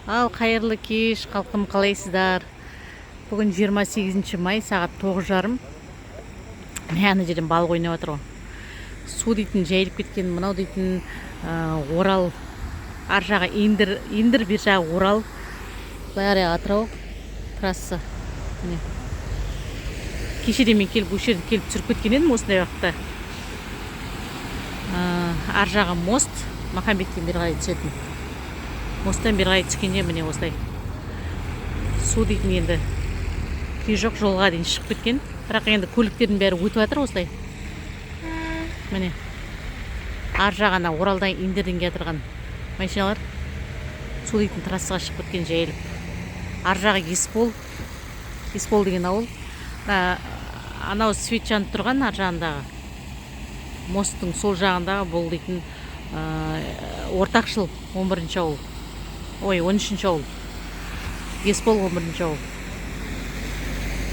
Ал қайырлы кеш, қалқым қалайсыздар? Бүгін 28 май, сағат 9:30. Міне ана жерден балық ойнап жатыр ғой. Су дейтін жайылып кеткен, мынау дейтін Орал. Ар жағы Индір, бер жағы Орал. Былай қарай Атырау трасса. Міне. Кешеде мен келіп, осы жерде келіп түсіріп кеткен едім осындай уақытта. Ар жағы мост, Махамбеттен бері қарай түсетін. Мосттан бері қарай түскенде міне осылай. Су дейтін енді күй жоқ, жолға дейін шығып кеткен. Бірақ енді көліктердің бәрі өтіп жатыр осылай. Міне. Ар жағына Оралдан Индерден келе машиналар су дейтін трассаға шығып кеткен жайылып. Ар жағы Еспол деген ауыл. Анау свет жанып тұрған ар жағындағы мосттың сол жағындағы бұл дейтін ортақшыл 11-ші ауыл. Ой, 13-ші ауыл. Еспол 11-ші ауыл.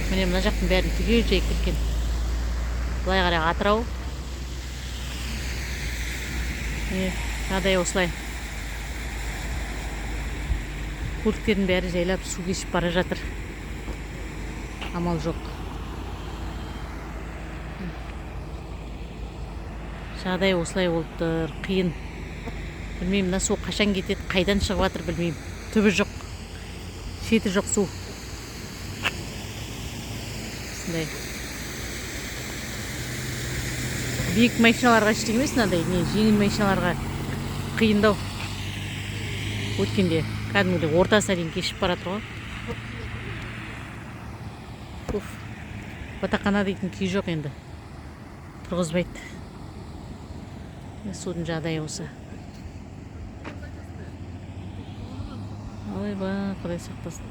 Міне мына жақтың бәрін түгел жайып кеткен. Былай қарай Атырау. Міне, жағдай осылай. Көліктердің бәрі жайлап су кешіп бара жатыр. Амал жоқ. Жағдай осылай болып тұр, қиын. Білмеймін, мына су қашан кетеді, қайдан шығып жатыр білмеймін. Түбі жоқ, шеті жоқ су. Осындай. Биік машиналарға ештеңе емес, мынандай жеңіл машиналарға қиындау. Өткенде кәдімгідей ортасына дейін кешіп бара жатыр ғой. Батақана дейтін күй жоқ енді. Тұрғызбайды. Судың жағдайы осы. Ойбай, құдай сақтасын.